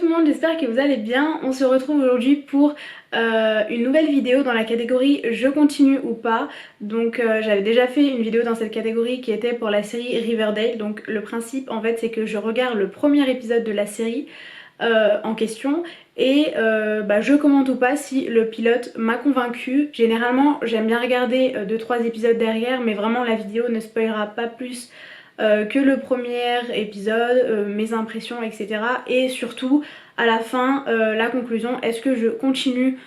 tout le monde, j'espère que vous allez bien. On se retrouve aujourd'hui pour une nouvelle vidéo dans la catégorie je continue ou pas. Donc j'avais déjà fait une vidéo dans cette catégorie qui était pour la série Riverdale. Donc le principe en fait c'est que je regarde le premier épisode de la série en question et je commente ou pas si le pilote m'a convaincu. Généralement j'aime bien regarder 2-3 épisodes derrière, mais vraiment la vidéo ne spoilera pas plus que le premier épisode, mes impressions, etc. Et surtout à la fin la conclusion, est-ce que je continue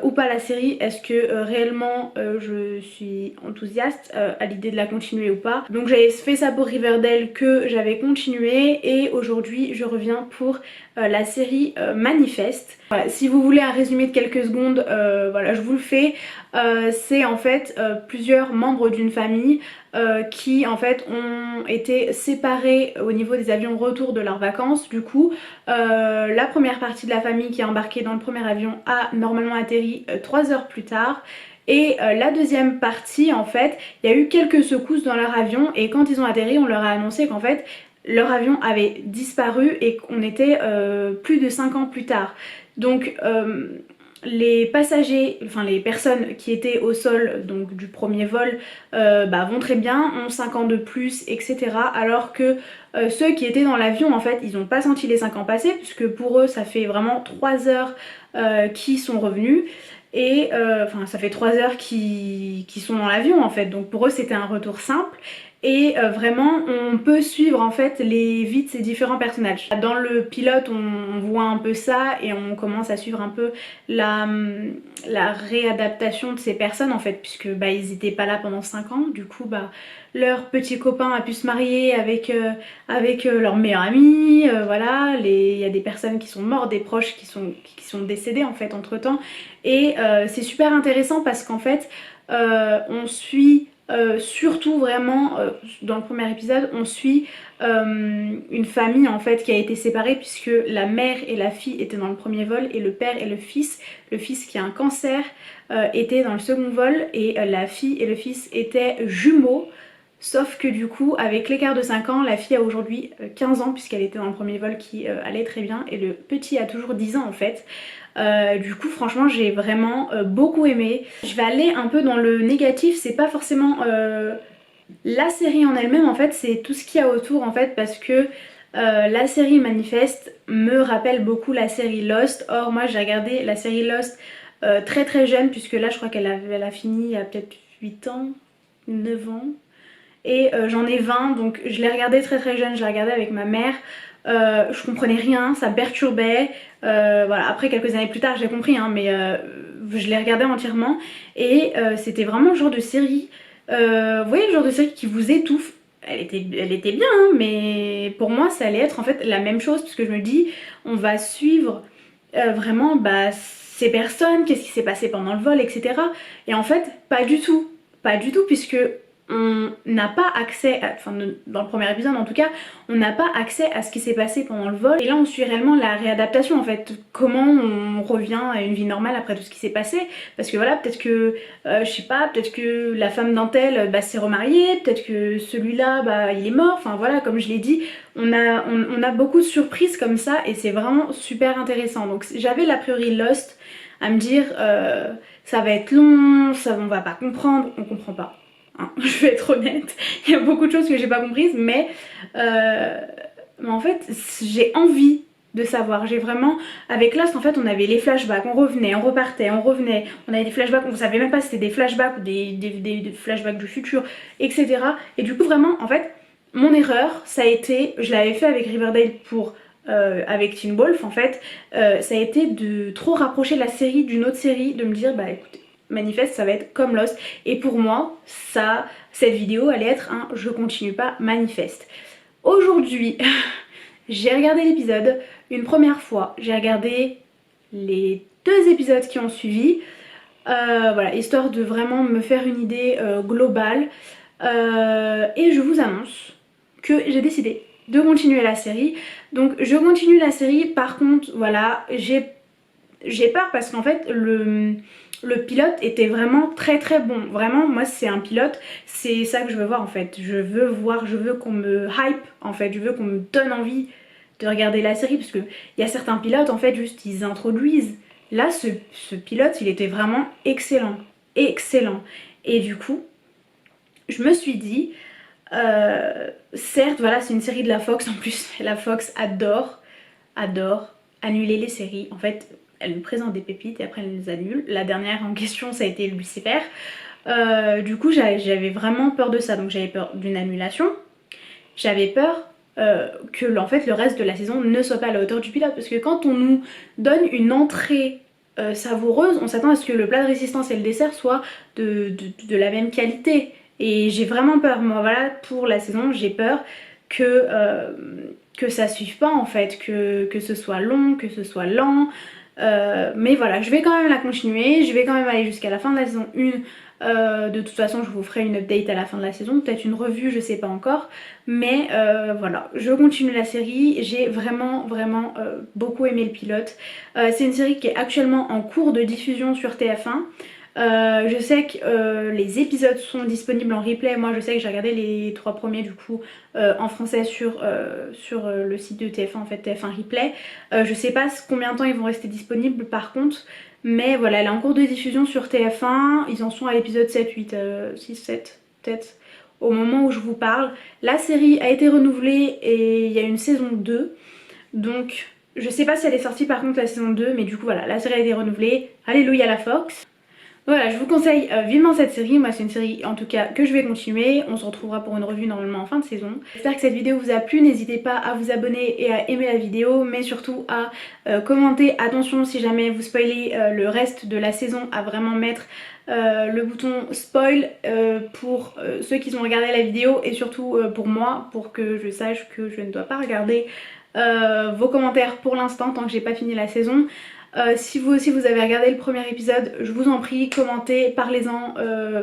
ou pas la série, est-ce que réellement je suis enthousiaste à l'idée de la continuer ou pas. Donc j'avais fait ça pour Riverdale que j'avais continué et aujourd'hui je reviens pour la série Manifest. Voilà, si vous voulez un résumé de quelques secondes, voilà, je vous le fais. C'est en fait plusieurs membres d'une famille qui en fait ont été séparés au niveau des avions retour de leurs vacances. Du coup la première partie de la famille qui est embarquée dans le premier avion a normalement atterri 3 heures plus tard. Et la deuxième partie, en fait, il y a eu quelques secousses dans leur avion et quand ils ont atterri, on leur a annoncé qu'en fait leur avion avait disparu et qu'on était plus de 5 ans plus tard. Donc les passagers, enfin les personnes qui étaient au sol donc du premier vol vont très bien, ont 5 ans de plus, etc. Alors que ceux qui étaient dans l'avion en fait ils n'ont pas senti les 5 ans passer puisque pour eux ça fait vraiment 3 heures qu'ils sont revenus. Et enfin ça fait 3 heures qu'ils sont dans l'avion en fait, donc pour eux c'était un retour simple. Et vraiment on peut suivre en fait les vies de ces différents personnages. Dans le pilote on voit un peu ça et on commence à suivre un peu la réadaptation de ces personnes en fait, puisque ils étaient pas là pendant 5 ans, du coup leur petit copain a pu se marier avec leur meilleur ami, voilà, il y a des personnes qui sont mortes, des proches qui sont décédés en fait entre temps. Et c'est super intéressant parce qu'en fait on suit surtout vraiment dans le premier épisode on suit une famille en fait qui a été séparée puisque la mère et la fille étaient dans le premier vol et le père et le fils qui a un cancer était dans le second vol et la fille et le fils étaient jumeaux. Sauf que du coup, avec l'écart de 5 ans, la fille a aujourd'hui 15 ans puisqu'elle était dans le premier vol qui allait très bien et le petit a toujours 10 ans en fait. Du coup franchement j'ai vraiment beaucoup aimé. Je vais aller un peu dans le négatif, c'est pas forcément la série en elle-même en fait, c'est tout ce qu'il y a autour en fait parce que la série Manifest me rappelle beaucoup la série Lost. Or moi j'ai regardé la série Lost très très jeune puisque là je crois qu'elle a fini il y a peut-être 8 ans, 9 ans. Et j'en ai 20 donc je l'ai regardé très très jeune, je l'ai regardé avec ma mère. Je comprenais rien, ça me perturbait. Voilà, après quelques années plus tard j'ai compris hein, mais je l'ai regardé entièrement et c'était vraiment le genre de série, vous voyez le genre de série qui vous étouffe. Elle était bien hein, mais pour moi ça allait être en fait la même chose puisque je me dis on va suivre vraiment ces personnes, qu'est-ce qui s'est passé pendant le vol, etc. Et en fait pas du tout, pas du tout puisque on n'a pas accès, enfin dans le premier épisode en tout cas, on n'a pas accès à ce qui s'est passé pendant le vol. Et là on suit réellement la réadaptation en fait, comment on revient à une vie normale après tout ce qui s'est passé. Parce que voilà, peut-être que, je sais pas, peut-être que la femme d'un tel s'est remariée, peut-être que celui-là il est mort, enfin voilà, comme je l'ai dit, on a beaucoup de surprises comme ça et c'est vraiment super intéressant. Donc j'avais l'a priori Lost à me dire ça va être long, on va pas comprendre, on comprend pas. Je vais être honnête, il y a beaucoup de choses que j'ai pas comprises, mais en fait j'ai envie de savoir. J'ai vraiment, avec Lost en fait on avait les flashbacks, on revenait, on repartait, on revenait, on avait des flashbacks, on savait même pas si c'était des flashbacks ou des flashbacks du futur, etc. Et du coup vraiment en fait mon erreur ça a été, je l'avais fait avec Riverdale pour avec Teen Wolf en fait, ça a été de trop rapprocher la série d'une autre série, de me dire écoutez, Manifest ça va être comme Lost et pour moi cette vidéo allait être un je continue pas Manifest. Aujourd'hui j'ai regardé l'épisode une première fois, j'ai regardé les 2 épisodes qui ont suivi, voilà, histoire de vraiment me faire une idée globale et je vous annonce que j'ai décidé de continuer la série. Donc je continue la série, par contre voilà j'ai peur parce qu'en fait le pilote était vraiment très très bon. Vraiment moi c'est un pilote, c'est ça que je veux voir en fait. Je veux voir, je veux qu'on me hype en fait, je veux qu'on me donne envie de regarder la série parce que il y a certains pilotes en fait juste ils introduisent. Là ce pilote il était vraiment excellent, excellent. Et du coup je me suis dit, certes voilà c'est une série de la Fox en plus, la Fox adore annuler les séries. En fait elle nous présente des pépites et après elle les annule. La dernière en question ça a été Lucifer. Du coup j'avais vraiment peur de ça, donc j'avais peur d'une annulation, j'avais peur que en fait le reste de la saison ne soit pas à la hauteur du pilote, parce que quand on nous donne une entrée savoureuse, on s'attend à ce que le plat de résistance et le dessert soient de la même qualité, et j'ai vraiment peur, moi voilà pour la saison j'ai peur que ça suive pas en fait, que ce soit long, que ce soit lent. Mais voilà, je vais quand même la continuer, je vais quand même aller jusqu'à la fin de la saison 1. De toute façon je vous ferai une update à la fin de la saison, peut-être une revue, je sais pas encore. Mais voilà, je continue la série, j'ai vraiment beaucoup aimé le pilote. C'est une série qui est actuellement en cours de diffusion sur TF1. Je sais que les épisodes sont disponibles en replay. Moi je sais que j'ai regardé les 3 premiers du coup en français sur le site de TF1 en fait, TF1 Replay. Je sais pas combien de temps ils vont rester disponibles par contre, mais voilà elle est en cours de diffusion sur TF1. Ils en sont à l'épisode 7, 8, 6, 7 peut-être au moment où je vous parle. La série a été renouvelée et il y a une saison 2, donc je sais pas si elle est sortie par contre la saison 2, mais du coup voilà la série a été renouvelée. Alléluia la Fox. Voilà, je vous conseille vivement cette série. Moi c'est une série en tout cas que je vais continuer. On se retrouvera pour une revue normalement en fin de saison. J'espère que cette vidéo vous a plu. N'hésitez pas à vous abonner et à aimer la vidéo, mais surtout à commenter. Attention, si jamais vous spoilez le reste de la saison, à vraiment mettre le bouton spoil pour ceux qui ont regardé la vidéo, et surtout pour moi, pour que je sache que je ne dois pas regarder vos commentaires pour l'instant tant que j'ai pas fini la saison. Si vous aussi vous avez regardé le premier épisode, je vous en prie, commentez, parlez-en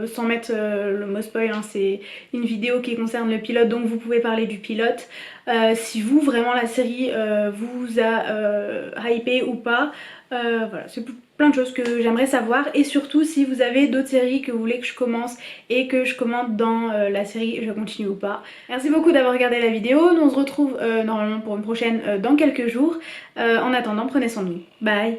sans mettre le mot spoil, hein. C'est une vidéo qui concerne le pilote donc vous pouvez parler du pilote. Si vous vraiment la série vous a hypé ou pas, voilà, c'est plein de choses que j'aimerais savoir, et surtout si vous avez d'autres séries que vous voulez que je commence et que je commente dans la série Je continue ou pas. Merci beaucoup d'avoir regardé la vidéo, nous on se retrouve normalement pour une prochaine dans quelques jours. En attendant, prenez soin de vous. Bye.